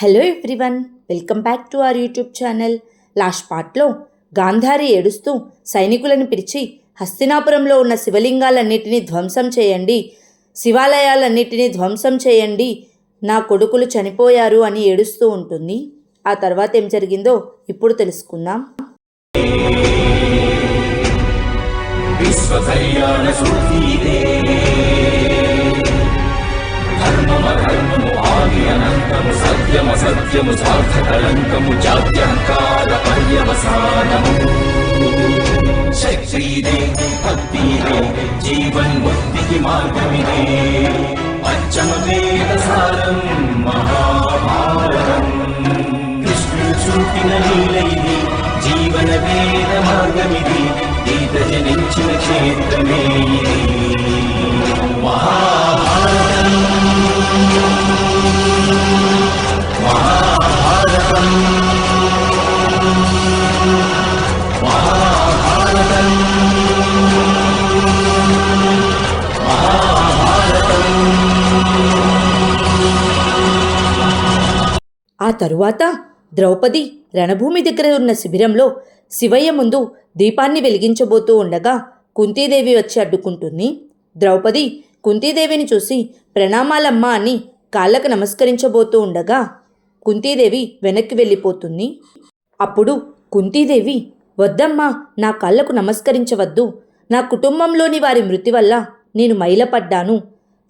Hello everyone, welcome back to our YouTube channel. Last పార్ట్లో గాంధారి ఏడుస్తూ సైనికులను పిలిచి హస్తినాపురంలో ఉన్న శివలింగాలన్నిటినీ ధ్వంసం చేయండి, శివాలయాలన్నిటినీ ధ్వంసం చేయండి, నా కొడుకులు చనిపోయారు అని ఏడుస్తూ ఉంటుంది. ఆ తర్వాత ఏం జరిగిందో ఇప్పుడు తెలుసుకుందాం. సత్యము సార్థకలంకము జాత్యంకార పర్యవసానము శక్తిదే భక్తిదే జీవన్ముక్తికి మార్గమిదే పంచమ వేదసారం మహాభారతం కృష్ణుడు చూపిన లీలైది జీవన వేద మార్గమిది గీత జనించిన క్షేత్రమే ఇది మహాభారతం. ఆ తరువాత ద్రౌపది రణభూమి దగ్గర ఉన్న శిబిరంలో శివయ్య ముందు దీపాన్ని వెలిగించబోతూ ఉండగా కుంతీదేవి వచ్చి అడ్డుకుంటుంది. ద్రౌపది కుంతీదేవిని చూసి ప్రణామాలమ్మా అని కాళ్ళకు నమస్కరించబోతూ ఉండగా కుంతీదేవి వెనక్కి వెళ్ళిపోతుంది. అప్పుడు కుంతీదేవి, వద్దమ్మా, నా కాళ్ళకు నమస్కరించవద్దు, నా కుటుంబంలోని వారి మృతి వల్ల నేను మైలపడ్డాను,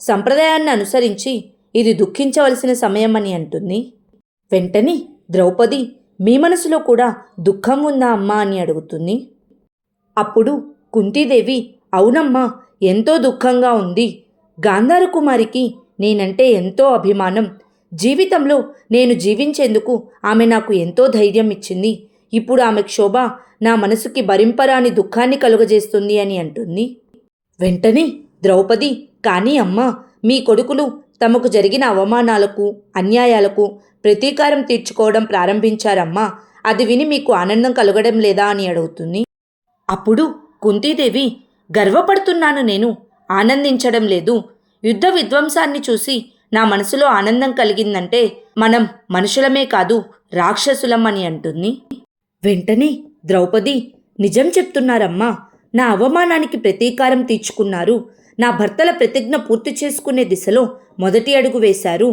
సంప్రదాయాన్ని అనుసరించి ఇది దుఃఖించవలసిన సమయం అని అంటుంది. వెంటనే ద్రౌపది, మీ మనసులో కూడా దుఃఖం ఉందా అమ్మా అని అడుగుతుంది. అప్పుడు కుంతీదేవి, అవునమ్మా, ఎంతో దుఃఖంగా ఉంది. గాంధార కుమారికి నేనంటే ఎంతో అభిమానం. జీవితంలో నేను జీవించేందుకు ఆమె నాకు ఎంతో ధైర్యం ఇచ్చింది. ఇప్పుడు ఆమె క్షోభ నా మనసుకి భరింపరాని దుఃఖాన్ని కలుగజేస్తుంది అని అంటుంది. వెంటనే ద్రౌపది, కానీ అమ్మా, మీ కొడుకులు తమకు జరిగిన అవమానాలకు అన్యాయాలకు ప్రతీకారం తీర్చుకోవడం ప్రారంభించారమ్మా, అది విని మీకు ఆనందం కలగడం లేదా అని అడుగుతుంది. అప్పుడు కుంతీదేవి, గర్వపడుతున్నాను, నేను ఆనందించడం లేదు. యుద్ధ విధ్వంసాన్ని చూసి నా మనసులో ఆనందం కలిగిందంటే మనం మనుషులమే కాదు రాక్షసులం అని అంటుంది. వెంటనే ద్రౌపది, నిజం చెప్తున్నారమ్మా, నా అవమానానికి ప్రతీకారం తీర్చుకున్నారు, నా భర్తల ప్రతిజ్ఞ పూర్తి చేసుకునే దిశలో మొదటి అడుగు వేశారు.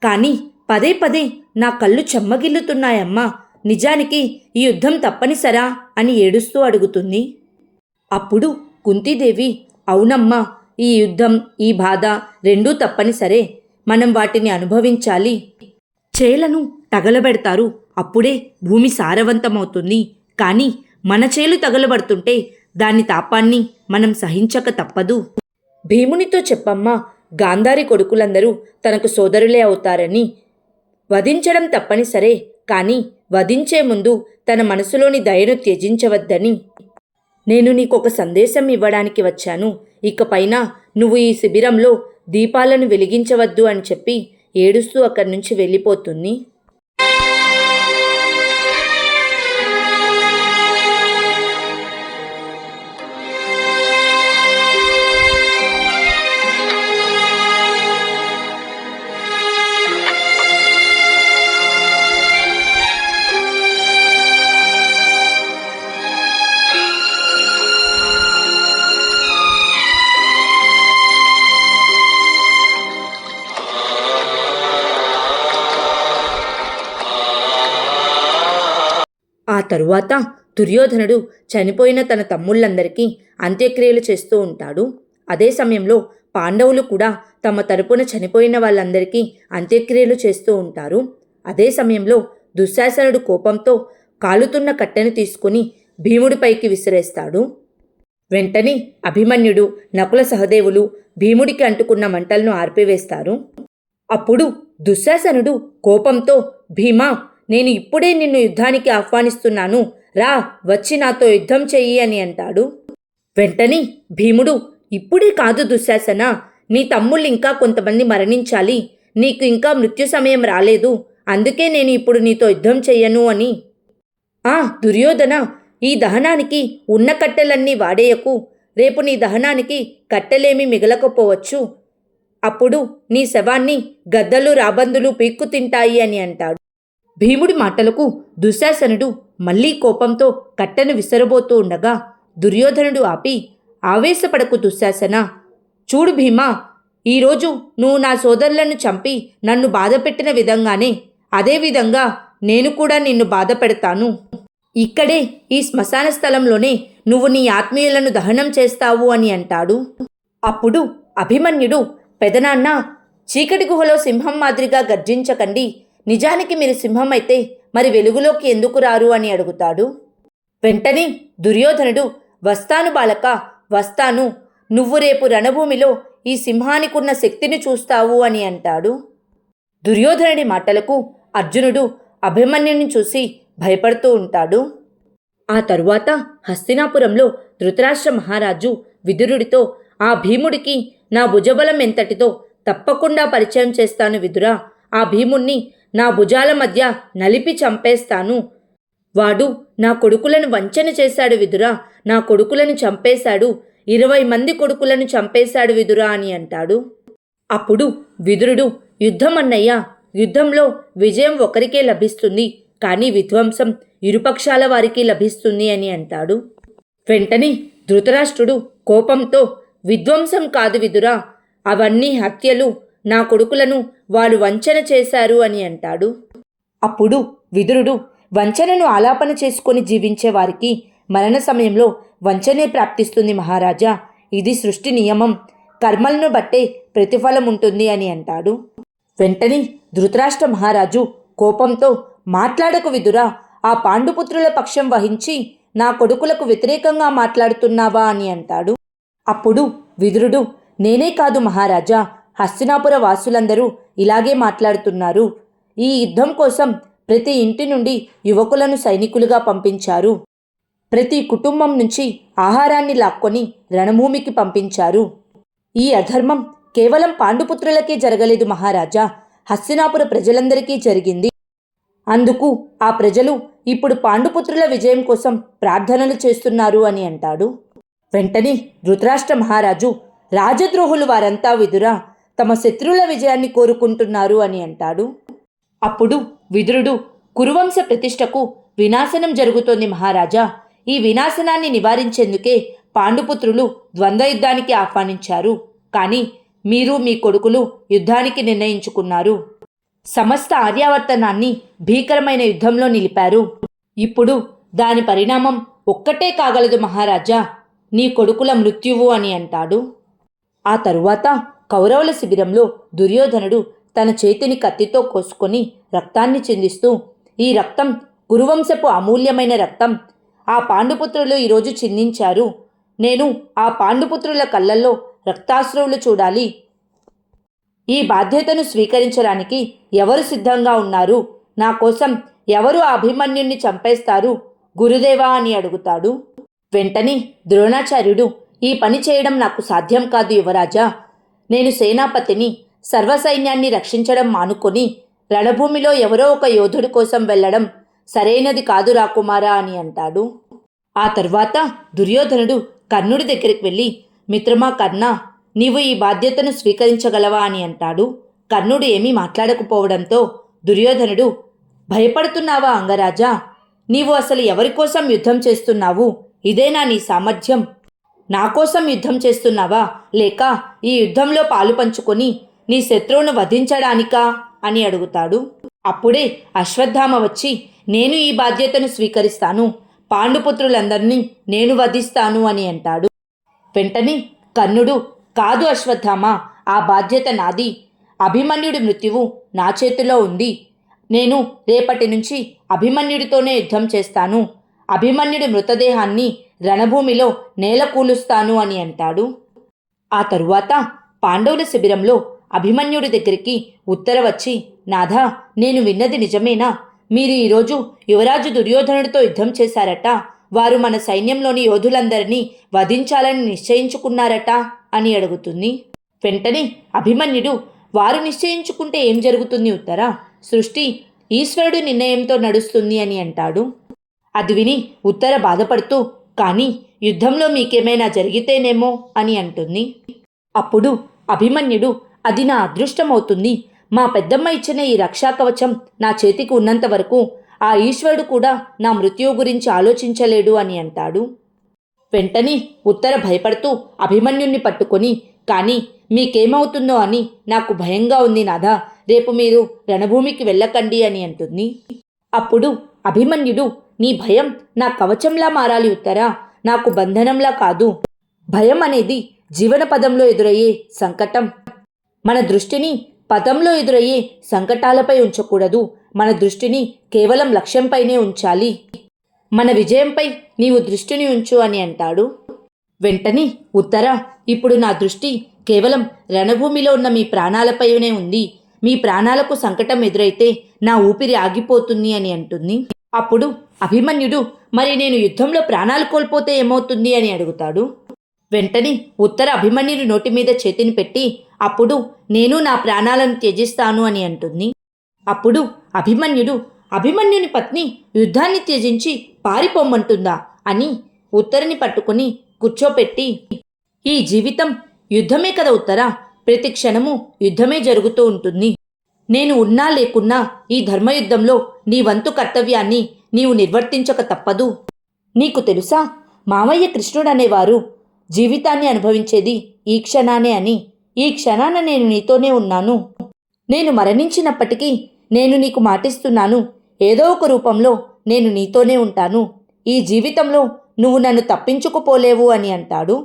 కానీ పదే పదే నా కళ్ళు చెమ్మగిల్లుతున్నాయమ్మా, నిజానికి ఈ యుద్ధం తప్పనిసరా అని ఏడుస్తూ అడుగుతుంది. అప్పుడు కుంతీదేవి, అవునమ్మా, ఈ యుద్ధం ఈ బాధ రెండూ తప్పనిసరే, మనం వాటిని అనుభవించాలి. చేలను తగలబెడతారు, అప్పుడే భూమి సారవంతమవుతుంది. కానీ మన చేలు తగలబడుతుంటే దాని తాపాన్ని మనం సహించక తప్పదు. భీమునితో చెప్పమ్మా, గాంధారి కొడుకులందరూ తనకు సోదరులే అవుతారని. వధించడం తప్పనిసరే, కానీ వధించే ముందు తన మనసులోని దయను త్యజించవద్దని. నేను నీకొక సందేశం ఇవ్వడానికి వచ్చాను. ఇకపైన నువ్వు ఈ శిబిరంలో దీపాలను వెలిగించవద్దు అని చెప్పి ఏడుస్తూ అక్కడి నుంచి వెళ్ళిపోతుంది. ఆ తరువాత దుర్యోధనుడు చనిపోయిన తన తమ్ముళ్ళందరికీ అంత్యక్రియలు చేస్తూ ఉంటాడు. అదే సమయంలో పాండవులు కూడా తమ తరపున చనిపోయిన వాళ్ళందరికీ అంత్యక్రియలు చేస్తూ ఉంటారు. అదే సమయంలో దుశ్శాసనుడు కోపంతో కాలుతున్న కట్టెను తీసుకుని భీముడిపైకి విసిరేస్తాడు. వెంటనే అభిమన్యుడు, నకుల సహదేవులు భీముడికి అంటుకున్న మంటలను ఆర్పివేస్తారు. అప్పుడు దుశ్శాసనుడు కోపంతో, భీమా, నేను ఇప్పుడే నిన్ను యుద్ధానికి ఆహ్వానిస్తున్నాను, రా, వచ్చి నాతో యుద్ధం చెయ్యి అని అంటాడు. వెంటనే భీముడు, ఇప్పుడే కాదు దుశ్శాసన, నీ తమ్ముళ్ళు ఇంకా కొంతమంది మరణించాలి, నీకు ఇంకా మృత్యు సమయం రాలేదు, అందుకే నేను ఇప్పుడు నీతో యుద్ధం చెయ్యను అని. ఆ దుర్యోధన, ఈ దహనానికి ఉన్న కట్టెలన్నీ వాడేయకు, రేపు నీ దహనానికి కట్టెలేమీ మిగలకపోవచ్చు, అప్పుడు నీ శవాన్ని గద్దలు రాబందులు పీక్కు తింటాయి అని అంటాడు. భీముడి మాటలకు దుశ్శాసనుడు మళ్లీ కోపంతో కట్టెను విసరబోతూ ఉండగా దుర్యోధనుడు ఆపి, ఆవేశపడకు దుశ్శాసన. చూడు భీమా, ఈరోజు నువ్వు నా సోదరులను చంపి నన్ను బాధపెట్టిన విధంగానే అదేవిధంగా నేను కూడా నిన్ను బాధ పెడతాను. ఇక్కడే ఈ శ్మశాన స్థలంలోనే నువ్వు నీ ఆత్మీయులను దహనం చేస్తావు అని అంటాడు. అప్పుడు అభిమన్యుడు, పెదనాన్న, చీకటి గుహలో సింహం మాదిరిగా గర్జించకండి. నిజానికి మీరు సింహం అయితే మరి వెలుగులోకి ఎందుకు రారు అని అడుగుతాడు. వెంటనే దుర్యోధనుడు, వస్తాను బాలక, వస్తాను. నువ్వు రేపు రణభూమిలో ఈ సింహానికున్న శక్తిని చూస్తావు అని అంటాడు. దుర్యోధనుడి మాటలకు అర్జునుడు అభిమన్యుని చూసి భయపడుతూ ఉంటాడు. ఆ తరువాత హస్తినాపురంలో ధృతరాష్ట్ర మహారాజు విదురుడితో, ఆ భీముడికి నా భుజబలం ఎంతటితో తప్పకుండా పరిచయం చేస్తాను విదురా. ఆ భీముణ్ణి నా భుజాల మధ్య నలిపి చంపేస్తాను. వాడు నా కొడుకులను వంచన చేశాడు విదురా. నా కొడుకులను చంపేశాడు. 20 మంది కొడుకులను చంపేశాడు విదురా అని అంటాడు. అప్పుడు విదురుడు, యుద్ధం అన్నయ్య, యుద్ధంలో విజయం ఒకరికే లభిస్తుంది, కానీ విధ్వంసం ఇరుపక్షాల వారికి లభిస్తుంది అని అంటాడు. వెంటనే ధృతరాష్ట్రుడు కోపంతో, విధ్వంసం కాదు విదురా, అవన్నీ హత్యలు. నా కొడుకులను వాళ్ళు వంచన చేశారు అని అంటాడు. అప్పుడు విదురుడు, వంచనను ఆలాపన చేసుకొని జీవించే వారికి మరణ సమయంలో వంచనే ప్రాప్తిస్తుంది మహారాజా. ఇది సృష్టి నియమం. కర్మలను బట్టే ప్రతిఫలం ఉంటుంది అని అంటాడు. వెంటనే ధృతరాష్ట్ర మహారాజు కోపంతో, మాట్లాడకు విదురా. ఆ పాండుపుత్రుల పక్షం వహించి నా కొడుకులకు వ్యతిరేకంగా మాట్లాడుతున్నావా అని అంటాడు. అప్పుడు విదురుడు, నేనే కాదు మహారాజా, హస్తినాపుర వాసులందరూ ఇలాగే మాట్లాడుతున్నారు. ఈ యుద్ధం కోసం ప్రతి ఇంటి నుండి యువకులను సైనికులుగా పంపించారు. ప్రతి కుటుంబం నుంచి ఆహారాన్ని లాక్కొని రణభూమికి పంపించారు. ఈ అధర్మం కేవలం పాండుపుత్రులకే జరగలేదు మహారాజా, హస్తినాపుర ప్రజలందరికీ జరిగింది. అందుకు ఆ ప్రజలు ఇప్పుడు పాండుపుత్రుల విజయం కోసం ప్రార్థనలు చేస్తున్నారు అని అంటాడు. వెంటనే ధృతరాష్ట్ర మహారాజు, రాజద్రోహులు వారంతా విదురా, తమ శత్రువుల విజయాన్ని కోరుకుంటున్నారు అని అంటాడు. అప్పుడు విదురుడు, కురువంశ ప్రతిష్టకు వినాశనం జరుగుతోంది మహారాజా. ఈ వినాశనాన్ని నివారించేందుకే పాండుపుత్రులు ద్వంద్వ యుద్ధానికి ఆహ్వానించారు. కానీ మీరు మీ కొడుకులు యుద్ధానికి నిర్ణయించుకున్నారు. సమస్త ఆర్యావర్తనాన్ని భీకరమైన యుద్ధంలో నిలిపారు. ఇప్పుడు దాని పరిణామం ఒక్కటే కాగలదు మహారాజా, నీ కొడుకుల మృత్యువు అని అంటాడు. ఆ తరువాత కౌరవుల శిబిరంలో దుర్యోధనుడు తన చేతిని కత్తితో కోసుకొని రక్తాన్ని చిందిస్తూ, ఈ రక్తం కురువంశపు అమూల్యమైన రక్తం. ఆ పాండుపుత్రులు ఈరోజు చిందించారు. నేను ఆ పాండుపుత్రుల కళ్ళల్లో రక్తాశ్రువులు చూడాలి. ఈ బాధ్యతను స్వీకరించడానికి ఎవరు సిద్ధంగా ఉన్నారు? నా కోసం ఎవరు ఆ అభిమన్యుణ్ణి చంపేస్తారు గురుదేవా అని అడుగుతాడు. వెంటనే ద్రోణాచార్యుడు, ఈ పని చేయడం నాకు సాధ్యం కాదు యువరాజా. నేను సేనాపతిని. సర్వసైన్యాన్ని రక్షించడం మానుకొని రణభూమిలో ఎవరో ఒక యోధుడి కోసం వెళ్ళడం సరైనది కాదు రాకుమారా అని అంటాడు. ఆ తర్వాత దుర్యోధనుడు కర్ణుడి దగ్గరికి వెళ్ళి, మిత్రమా కర్ణ, నీవు ఈ బాధ్యతను స్వీకరించగలవా అని అంటాడు. కర్ణుడు ఏమీ మాట్లాడకపోవడంతో దుర్యోధనుడు, భయపడుతున్నావా అంగరాజా? నీవు అసలు ఎవరి కోసం యుద్ధం చేస్తున్నావు? ఇదేనా నీ సామర్థ్యం? నా కోసం యుద్ధం చేస్తున్నావా, లేక ఈ యుద్ధంలో పాలు పంచుకొని నీ శత్రువును వధించడానికా అని అడుగుతాడు. అప్పుడే అశ్వత్థామ వచ్చి, నేను ఈ బాధ్యతను స్వీకరిస్తాను, పాండుపుత్రులందరినీ నేను వధిస్తాను అని అంటాడు. వెంటనే కర్ణుడు, కాదు అశ్వత్థామ, ఆ బాధ్యత నాది. అభిమన్యుడి మృత్యువు నా చేతిలో ఉంది. నేను రేపటి నుంచి అభిమన్యుడితోనే యుద్ధం చేస్తాను. అభిమన్యుడి మృతదేహాన్ని రణభూమిలో నేలకూలుస్తాను అని అంటాడు. ఆ తరువాత పాండవుల శిబిరంలో అభిమన్యుడి దగ్గరికి ఉత్తర వచ్చి, నాథా, నేను విన్నది నిజమేనా? మీరు ఈరోజు యువరాజు దుర్యోధనుడితో యుద్ధం చేశారట. వారు మన సైన్యంలోని యోధులందరినీ వధించాలని నిశ్చయించుకున్నారట అని అడుగుతుంది. వెంటనే అభిమన్యుడు, వారు నిశ్చయించుకుంటే ఏం జరుగుతుంది ఉత్తరా? సృష్టి ఈశ్వరుడి నిర్ణయంతో నడుస్తుంది అని అంటాడు. అది విని ఉత్తర బాధపడుతూ, కానీ యుద్ధంలో మీకేమైనా జరిగితేనేమో అని అంటుంది. అప్పుడు అభిమన్యుడు, అది నా అదృష్టం అవుతుంది. మా పెద్దమ్మ ఇచ్చిన ఈ రక్షా కవచం నా చేతికి ఉన్నంత వరకు ఆ ఈశ్వరుడు కూడా నా మృత్యువు గురించి ఆలోచించలేడు అని అంటాడు. వెంటనే ఉత్తర భయపడుతూ అభిమన్యుణ్ణి పట్టుకొని, కానీ మీకేమవుతుందో అని నాకు భయంగా ఉంది నాథా, రేపు మీరు రణభూమికి వెళ్ళకండి అని అంటుంది. అప్పుడు అభిమన్యుడు, నీ భయం నా కవచంలా మారాలి ఉత్తరా, నాకు బంధనంలా కాదు. భయం అనేది జీవన పదంలో ఎదురయ్యే సంకటం. మన దృష్టిని పదంలో ఎదురయ్యే సంకటాలపై ఉంచకూడదు. మన దృష్టిని కేవలం లక్ష్యంపైనే ఉంచాలి. మన విజయంపై నీవు దృష్టిని ఉంచు అని అంటాడు. వెంటనే ఉత్తర, ఇప్పుడు నా దృష్టి కేవలం రణభూమిలో ఉన్న మీ ప్రాణాలపైనే ఉంది. మీ ప్రాణాలకు సంకటం ఎదురైతే నా ఊపిరి ఆగిపోతుంది అని అంటుంది. అప్పుడు అభిమన్యుడు, మరి నేను యుద్ధంలో ప్రాణాలు కోల్పోతే ఏమవుతుంది అని అడుగుతాడు. వెంటనే ఉత్తర అభిమన్యుడి నోటి మీద చేతిని పెట్టి, అప్పుడు నేను నా ప్రాణాలను త్యజిస్తాను అని అంటుంది. అప్పుడు అభిమన్యుని పత్ని యుద్ధాన్ని త్యజించి పారిపోమ్మంటుందా అని ఉత్తరని పట్టుకుని కూర్చోపెట్టి, ఈ జీవితం యుద్ధమే కదా ఉత్తరా, ప్రతి క్షణము యుద్ధమే జరుగుతూ ఉంటుంది. నేను ఉన్నా లేకున్నా ఈ ధర్మయుద్ధంలో నీ వంతు కర్తవ్యాన్ని నీవు నిర్వర్తించక తప్పదు. నీకు తెలుసా, మామయ్య కృష్ణుడనేవారు జీవితాన్ని అనుభవించేది ఈ క్షణానే అని. ఈ క్షణాన నేను నీతోనే ఉన్నాను. నేను మరణించినప్పటికీ నేను నీకు మాటిస్తున్నాను, ఏదో ఒక రూపంలో నేను నీతోనే ఉంటాను. ఈ జీవితంలో నువ్వు నన్ను తప్పించుకుపోలేవు అని అంటాడు.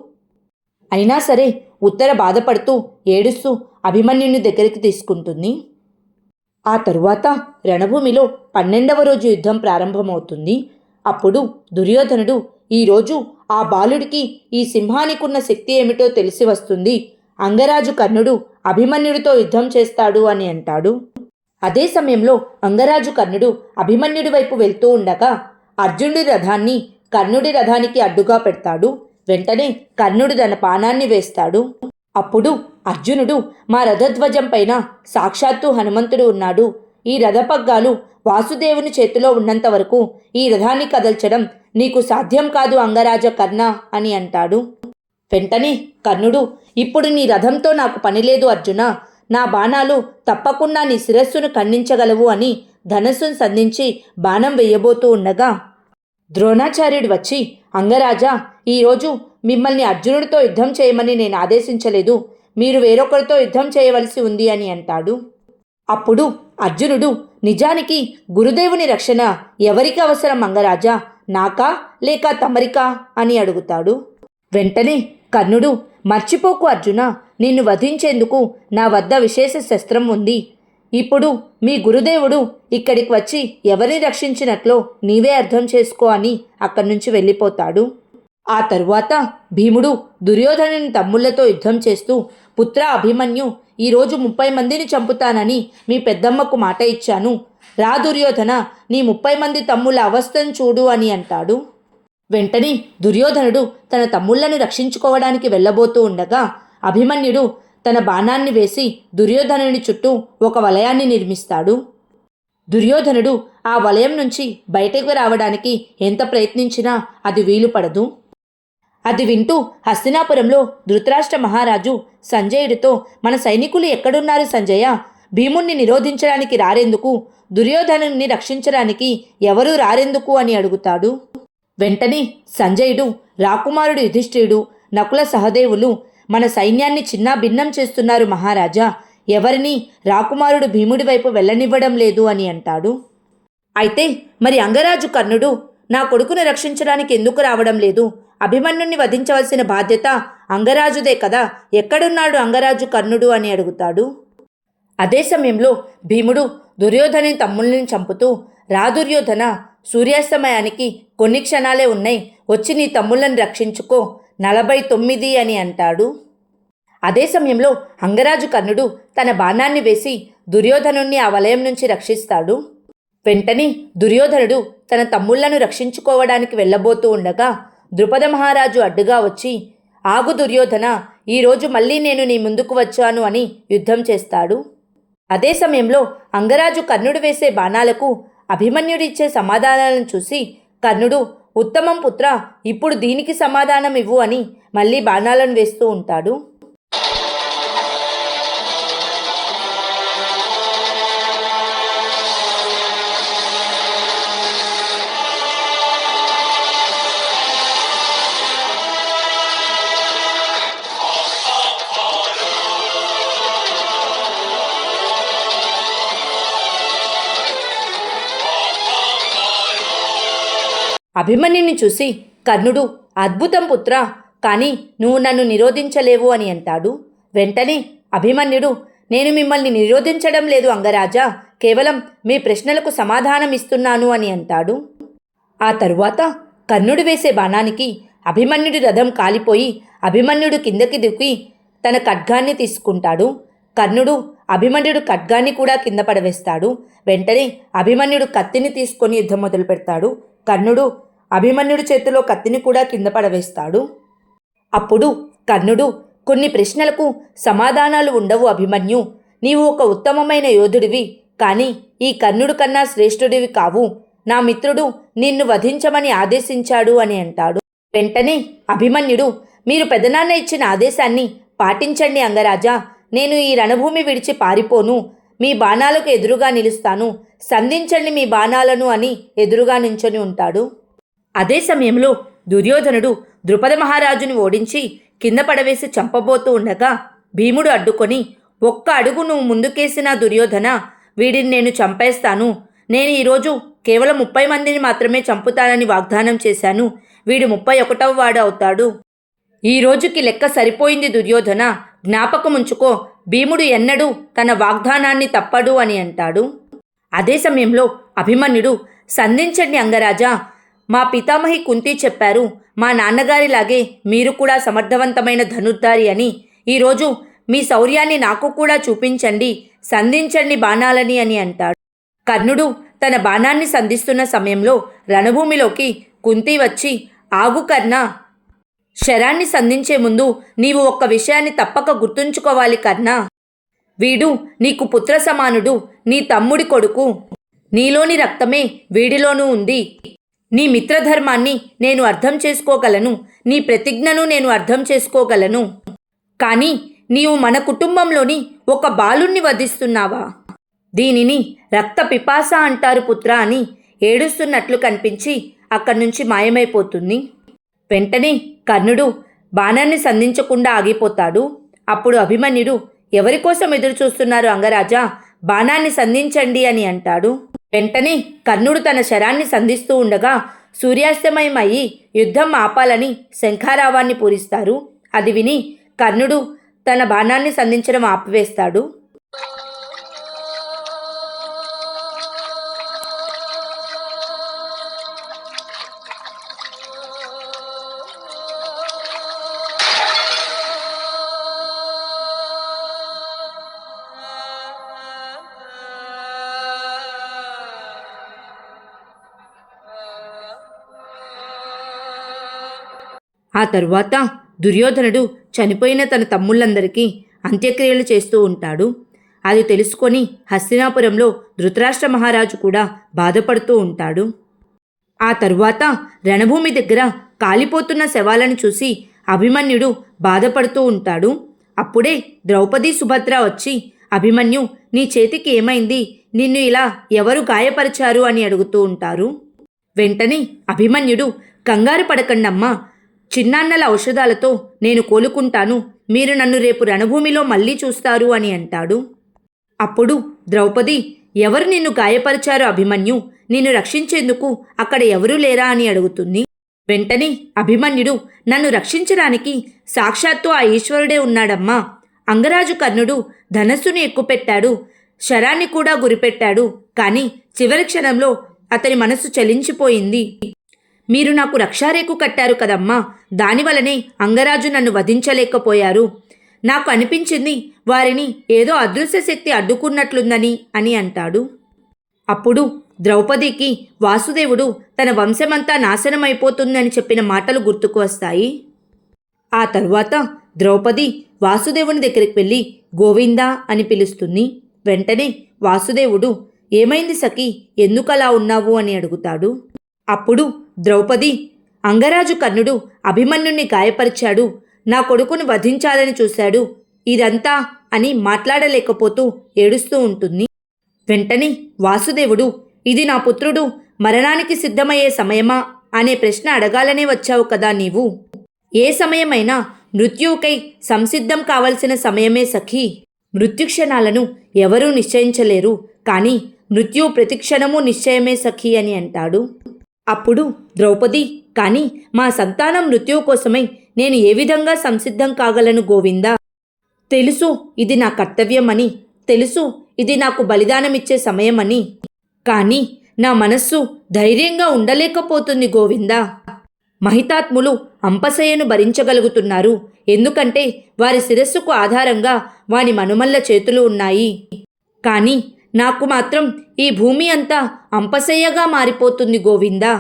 అయినా సరే ఉత్తర బాధపడుతూ ఏడుస్తూ అభిమన్యుని దగ్గరికి తీసుకుంటుంది. ఆ తరువాత రణభూమిలో 12వ రోజు యుద్ధం ప్రారంభమవుతుంది. అప్పుడు దుర్యోధనుడు, ఈరోజు ఆ బాలుడికి ఈ సింహానికున్న శక్తి ఏమిటో తెలిసి వస్తుంది. అంగరాజు కర్ణుడు అభిమన్యుడితో యుద్ధం చేస్తాడు అని అంటాడు. అదే సమయంలో అంగరాజు కర్ణుడు అభిమన్యుడి వైపు వెళ్తూ ఉండగా అర్జునుడి రథాన్ని కర్ణుడి రథానికి అడ్డుగా పెడతాడు. వెంటనే కర్ణుడు తన బాణాన్ని వేస్తాడు. అప్పుడు అర్జునుడు, మా రథధ్వజం పైన సాక్షాత్తు హనుమంతుడు ఉన్నాడు. ఈ రథపగ్గాలు వాసుదేవుని చేతిలో ఉన్నంత వరకు ఈ రథాన్ని కదల్చడం నీకు సాధ్యం కాదు అంగరాజ కర్ణ అని అంటాడు. వెంటనే కర్ణుడు, ఇప్పుడు నీ రథంతో నాకు పనిలేదు అర్జున, నా బాణాలు తప్పకుండా నీ శిరస్సును ఖండించగలవు అని ధనస్సును సంధించి బాణం వెయ్యబోతూ ఉండగా ద్రోణాచార్యుడు వచ్చి, అంగరాజా, ఈరోజు మిమ్మల్ని అర్జునుడితో యుద్ధం చేయమని నేను ఆదేశించలేదు, మీరు వేరొకరితో యుద్ధం చేయవలసి ఉంది అని అంటాడు. అప్పుడు అర్జునుడు, నిజానికి గురుదేవుని రక్షణ ఎవరికి అవసరం అంగరాజా, నాకా లేక తమరికా అని అడుగుతాడు. వెంటనే కర్ణుడు, మర్చిపోకు అర్జున, నిన్ను వధించేందుకు నా వద్ద విశేష శస్త్రం ఉంది. ఇప్పుడు మీ గురుదేవుడు ఇక్కడికి వచ్చి ఎవరిని రక్షించినట్లో నీవే అర్థం చేసుకో అని అక్కడి నుంచి వెళ్ళిపోతాడు. ఆ తరువాత భీముడు దుర్యోధనుని తమ్ముళ్లతో యుద్ధం చేస్తూ, పుత్ర అభిమన్యు, ఈరోజు 30 మందిని చంపుతానని మీ పెద్దమ్మకు మాట ఇచ్చాను. రా దుర్యోధన, నీ 30 మంది తమ్ముళ్ళ అవస్థను చూడు అని అంటాడు. వెంటనే దుర్యోధనుడు తన తమ్ముళ్లను రక్షించుకోవడానికి వెళ్ళబోతూ ఉండగా అభిమన్యుడు తన బాణాన్ని వేసి దుర్యోధనుని చుట్టూ ఒక వలయాన్ని నిర్మిస్తాడు. దుర్యోధనుడు ఆ వలయం నుంచి బయటకు రావడానికి ఎంత ప్రయత్నించినా అది వీలు పడదు. అది వింటూ హస్తినాపురంలో ధృతరాష్ట్ర మహారాజు సంజయుడితో, మన సైనికులు ఎక్కడున్నారు సంజయ? భీముణ్ణి నిరోధించడానికి రారెందుకు? దుర్యోధనుని రక్షించడానికి ఎవరూ రారెందుకు అని అడుగుతాడు. వెంటనే సంజయుడు, రాకుమారుడు యుధిష్ఠిరుడు, నకుల సహదేవులు మన సైన్యాన్ని చిన్నా భిన్నం చేస్తున్నారు మహారాజా, ఎవరిని రాకుమారుడు భీముడి వైపు వెళ్ళనివ్వడం లేదు అని అంటాడు. అయితే మరి అంగరాజు కర్ణుడు నా కొడుకును రక్షించడానికి ఎందుకు రావడం లేదు? అభిమన్యుణ్ణి వధించవలసిన బాధ్యత అంగరాజుదే కదా, ఎక్కడున్నాడు అంగరాజు కర్ణుడు అని అడుగుతాడు. అదే సమయంలో భీముడు దుర్యోధని తమ్ముళ్ళని చంపుతూ, రా దుర్యోధన, సూర్యాస్తమయానికి కొన్ని క్షణాలే ఉన్నాయి, వచ్చి నీ తమ్ముళ్ళని రక్షించుకో, 49 అని అంటాడు. అదే సమయంలో అంగరాజు కర్ణుడు తన బాణాన్ని వేసి దుర్యోధనుణ్ణి ఆ వలయం నుంచి రక్షిస్తాడు. వెంటనే దుర్యోధనుడు తన తమ్ముళ్లను రక్షించుకోవడానికి వెళ్ళబోతూ ఉండగా ద్రుపద మహారాజు అడ్డుగా వచ్చి, ఆగు దుర్యోధన, ఈరోజు మళ్ళీ నేను నీ ముందుకు వచ్చాను అని యుద్ధం చేస్తాడు. అదే సమయంలో అంగరాజు కర్ణుడు వేసే బాణాలకు అభిమన్యుడిచ్చే సమాధానాలను చూసి కర్ణుడు, ఉత్తమం పుత్ర, ఇప్పుడు దీనికి సమాధానం ఇవ్వు అని మళ్ళీ బాణాలను వేస్తూ ఉంటాడు. అభిమన్యుని చూసి కర్ణుడు, అద్భుతం పుత్రా, కానీ నువ్వు నన్ను నిరోధించలేవు అని అంటాడు. వెంటనే అభిమన్యుడు, నేను మిమ్మల్ని నిరోధించడం లేదు అంగరాజా, కేవలం మీ ప్రశ్నలకు సమాధానం ఇస్తున్నాను అని అంటాడు. ఆ తరువాత కర్ణుడు వేసే బాణానికి అభిమన్యుడి రథం కాలిపోయి అభిమన్యుడు కిందకి దిక్కి తన ఖడ్గాన్ని తీసుకుంటాడు. కర్ణుడు అభిమన్యుడు ఖడ్గాన్ని కూడా కింద పడవేస్తాడు. వెంటనే అభిమన్యుడు కత్తిని తీసుకొని యుద్ధం మొదలు పెడతాడు. కర్ణుడు అభిమన్యుడి చేతిలో కత్తిని కూడా కింద పడవేస్తాడు. అప్పుడు కర్ణుడు, కొన్ని ప్రశ్నలకు సమాధానాలు ఉండవు అభిమన్యు, నీవు ఒక ఉత్తమమైన యోధుడివి, కానీ ఈ కర్ణుడు కన్నా శ్రేష్ఠుడివి కావు. నా మిత్రుడు నిన్ను వధించమని ఆదేశించాడు అని అంటాడు. వెంటనే అభిమన్యుడు, మీరు పెదనాన్న ఇచ్చిన ఆదేశాన్ని పాటించండి అంగరాజా, నేను ఈ రణభూమి విడిచి పారిపోను, మీ బాణాలకు ఎదురుగా నిలుస్తాను, సంధించండి మీ బాణాలను అని ఎదురుగా నించొని ఉంటాడు. అదే సమయంలో దుర్యోధనుడు ద్రుపద మహారాజుని ఓడించి కింద పడవేసి చంపబోతూ ఉండగా భీముడు అడ్డుకొని, ఒక్క అడుగు నువ్వు ముందుకేసిన దుర్యోధన, వీడిని నేను చంపేస్తాను. నేను ఈరోజు కేవలం 30 మందిని మాత్రమే చంపుతానని వాగ్దానం చేశాను. వీడు 31వ వాడు అవుతాడు. ఈ రోజుకి లెక్క సరిపోయింది దుర్యోధన, జ్ఞాపకముంచుకో, భీముడు ఎన్నడూ తన వాగ్దానాన్ని తప్పడు అని అంటాడు. అదే సమయంలో అభిమన్యుడు, సంధించండి అంగరాజా, మా పితామహి కుంతి చెప్పారు, మా నాన్నగారిలాగే మీరు కూడా సమర్థవంతమైన ధనుర్ధారి అని. ఈరోజు మీ శౌర్యాన్ని నాకు కూడా చూపించండి, సంధించండి బాణాలని అని అంటాడు. కర్ణుడు తన బాణాన్ని సంధిస్తున్న సమయంలో రణభూమిలోకి కుంతి వచ్చి, ఆగు కర్ణ, శరాన్ని సంధించే ముందు నీవు ఒక్క విషయాన్ని తప్పక గుర్తుంచుకోవాలి కర్ణ. వీడు నీకు పుత్ర సమానుడు, నీ తమ్ముడి కొడుకు, నీలోని రక్తమే వీడిలోనూ ఉంది. నీ మిత్రధర్మాన్ని నేను అర్థం చేసుకోగలను, నీ ప్రతిజ్ఞను నేను అర్థం చేసుకోగలను, కానీ నీవు మన కుటుంబంలోని ఒక బాలుణ్ణి వధిస్తున్నావా? దీనిని రక్త పిపాస అంటారు పుత్ర అని ఏడుస్తున్నట్లు కనిపించి అక్కడి నుంచి మాయమైపోతుంది. వెంటనే కర్ణుడు బాణాన్ని సంధించకుండా ఆగిపోతాడు. అప్పుడు అభిమన్యుడు, ఎవరి కోసం ఎదురు చూస్తున్నారు అంగరాజా, బాణాన్ని సంధించండి అని అంటాడు. వెంటనే కర్ణుడు తన శరాన్ని సంధిస్తూ ఉండగా సూర్యాస్తమయం అయి యుద్ధం ఆపాలని శంఖారావాన్ని పూరిస్తారు. అది విని కర్ణుడు తన బాణాన్ని సంధించడం ఆపివేస్తాడు. ఆ తరువాత దుర్యోధనుడు చనిపోయిన తన తమ్ముళ్ళందరికీ అంత్యక్రియలు చేస్తూ ఉంటాడు. అది తెలుసుకొని హస్తినాపురంలో ధృతరాష్ట్ర మహారాజు కూడా బాధపడుతూ ఉంటాడు. ఆ తరువాత రణభూమి దగ్గర కాలిపోతున్న శవాలను చూసి అభిమన్యుడు బాధపడుతూ ఉంటాడు. అప్పుడే ద్రౌపది సుభద్ర వచ్చి, అభిమన్యు, నీ చేతికి ఏమైంది, నిన్ను ఇలా ఎవరు గాయపరిచారు అని అడుగుతూ ఉంటారు. వెంటనే అభిమన్యుడు, కంగారు పడకండమ్మా, చిన్నాన్నల ఔషధాలతో నేను కోలుకుంటాను, మీరు నన్ను రేపు రణభూమిలో మళ్ళీ చూస్తారు అని అంటాడు. అప్పుడు ద్రౌపది, ఎవరు నిన్ను గాయపరిచారు అభిమన్యు, నిన్ను రక్షించేందుకు అక్కడ ఎవరూ లేరా అని అడుగుతుంది. వెంటనే అభిమన్యుడు, నన్ను రక్షించడానికి సాక్షాత్తు ఆ ఈశ్వరుడే ఉన్నాడమ్మా. అంగరాజు కర్ణుడు ధనస్సుని ఎక్కుపెట్టాడు, శరాన్ని కూడా గురిపెట్టాడు, కానీ చివరి క్షణంలో అతని మనసు చలించిపోయింది. మీరు నాకు రక్షారేకు కట్టారు కదమ్మా, దానివలనే అంగరాజు నన్ను వధించలేకపోయారు. నాకు అనిపించింది వారిని ఏదో అదృశ్య శక్తి అడ్డుకున్నట్లుందని అని అంటాడు. అప్పుడు ద్రౌపదికి వాసుదేవుడు తన వంశమంతా నాశనమైపోతుందని చెప్పిన మాటలు గుర్తుకు వస్తాయి. ఆ తరువాత ద్రౌపది వాసుదేవుని దగ్గరికి వెళ్ళి గోవిందా అని పిలుస్తుంది. వెంటనే వాసుదేవుడు, ఏమైంది సఖి, ఎందుకలా ఉన్నావు అని అడుగుతాడు. అప్పుడు ద్రౌపది, అంగరాజు కర్ణుడు అభిమన్యుణ్ణి గాయపరిచాడు, నా కొడుకును వధించాలని చూశాడు, ఇదంతా అని మాట్లాడలేకపోతూ ఏడుస్తూ ఉంటుంది. వెంటనే వాసుదేవుడు, ఇది నా పుత్రుడు మరణానికి సిద్ధమయ్యే సమయమా అనే ప్రశ్న అడగాలనే వచ్చావు కదా నీవు. ఏ సమయమైనా మృత్యువుకై సంసిద్ధం కావలసిన సమయమే సఖీ. మృత్యుక్షణాలను ఎవరూ నిశ్చయించలేరు, కానీ మృత్యువు ప్రతిక్షణము నిశ్చయమే సఖీ అని అంటాడు. అప్పుడు ద్రౌపది, కానీ మా సంతానం మృత్యువు కోసమై నేను ఏ విధంగా సంసిద్ధం కాగలను గోవిందా? తెలుసు ఇది నా కర్తవ్యమని, తెలుసు ఇది నాకు బలిదానమిచ్చే సమయమని, కానీ నా మనస్సు ధైర్యంగా ఉండలేకపోతుంది గోవిందా. మహితాత్ములు అంపశయ్యను భరించగలుగుతున్నారు, ఎందుకంటే వారి శిరస్సుకు ఆధారంగా వాని మనుమల్ల చేతులు ఉన్నాయి. కానీ నాకు మాత్రం ఈ భూమి అంతా అంపశయ్యగా మారిపోతుంది గోవిందా.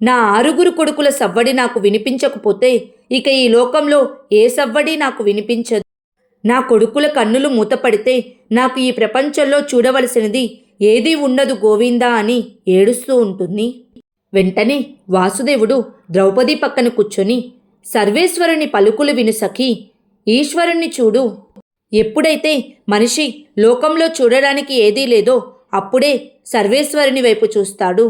నా 6 కొడుకుల సవ్వడి నాకు వినిపించకపోతే ఇక ఈ లోకంలో ఏ సవ్వడి నాకు వినిపించదు. నా కొడుకుల కన్నులు మూతపడితే నాకు ఈ ప్రపంచంలో చూడవలసినది ఏదీ ఉండదు గోవిందా అని ఏడుస్తూ ఉంటుంది. వెంటనే వాసుదేవుడు ద్రౌపది పక్కన కూర్చొని, సర్వేశ్వరుని పలుకులు విను సఖీ, ఈశ్వరుణ్ణి చూడు. ఎప్పుడైతే మనిషి లోకంలో చూడడానికి ఏదీ లేదో అప్పుడే సర్వేశ్వరుని వైపు చూస్తాడు.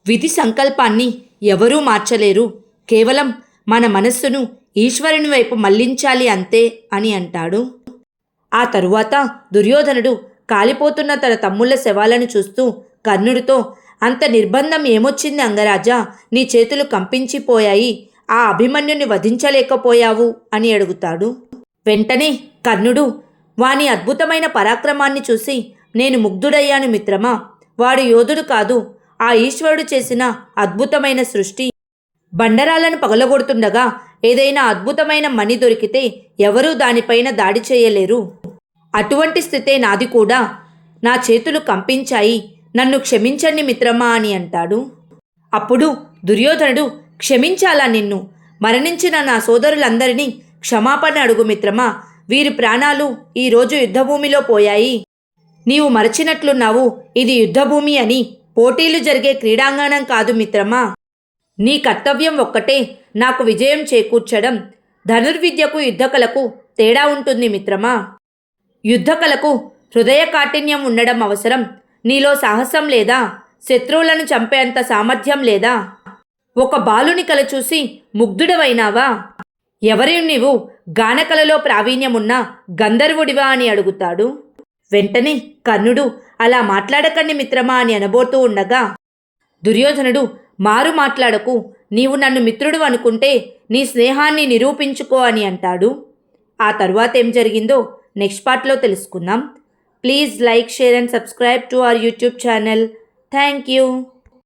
విధి సంకల్పాన్ని ఎవరూ మార్చలేరు, కేవలం మన మనస్సును ఈశ్వరుని వైపు మళ్లించాలి అంతే అని అంటాడు. ఆ తరువాత దుర్యోధనుడు కాలిపోతున్న తన తమ్ముళ్ల శవాలను చూస్తూ కర్ణుడితో, అంత నిర్బంధం ఏమొచ్చింది అంగరాజా, నీ చేతులు కంపించిపోయాయి, ఆ అభిమన్యుని వధించలేకపోయావు అని అడుగుతాడు. వెంటనే కర్ణుడు వాని అద్భుతమైన పరాక్రమాన్ని చూసి, నేను ముగ్ధుడయ్యాను మిత్రమా, వాడు యోధుడు కాదు, ఆ ఈశ్వరుడు చేసిన అద్భుతమైన సృష్టి. బండరాలను పగలగొడుతుండగా ఏదైనా అద్భుతమైన మణి దొరికితే ఎవరూ దానిపైన దాడి చేయలేరు. అటువంటి స్థితే నాది కూడా, నా చేతులు కంపించాయి, నన్ను క్షమించండి మిత్రమా అని అంటాడు. అప్పుడు దుర్యోధనుడు, క్షమించాలా నిన్ను? మరణించిన నా సోదరులందరినీ క్షమాపణ అడుగు మిత్రమా, వీరి ప్రాణాలు ఈరోజు యుద్ధభూమిలో పోయాయి. నీవు మరచినట్లున్నావు, ఇది యుద్ధభూమి అని, పోటీలు జరిగే క్రీడాంగణం కాదు మిత్రమా. నీ కర్తవ్యం ఒక్కటే, నాకు విజయం చేకూర్చడం. ధనుర్విద్యకు యుద్ధకళకు తేడా ఉంటుంది మిత్రమా. యుద్ధకళకు హృదయ కాఠిన్యం ఉండడం అవసరం. నీలో సాహసం లేదా? శత్రువులను చంపేంత సామర్థ్యం లేదా? ఒక బాలుని కళ చూసి ముగ్ధుడవైనావా? ఎవరి నీవు? గానకళలో ప్రావీణ్యమున్న గంధర్వుడివా అని అడుగుతాడు. వెంటనే కర్ణుడు, అలా మాట్లాడకండి మిత్రమా అని అనబోతూ ఉండగా దుర్యోధనుడు, మారు మాట్లాడకు, నీవు నన్ను మిత్రుడు అనుకుంటే నీ స్నేహాన్ని నిరూపించుకో అని అంటాడు. ఆ తరువాత ఏం జరిగిందో నెక్స్ట్ పార్ట్లో తెలుసుకుందాం. Please like, share and subscribe to our YouTube channel. Thank you.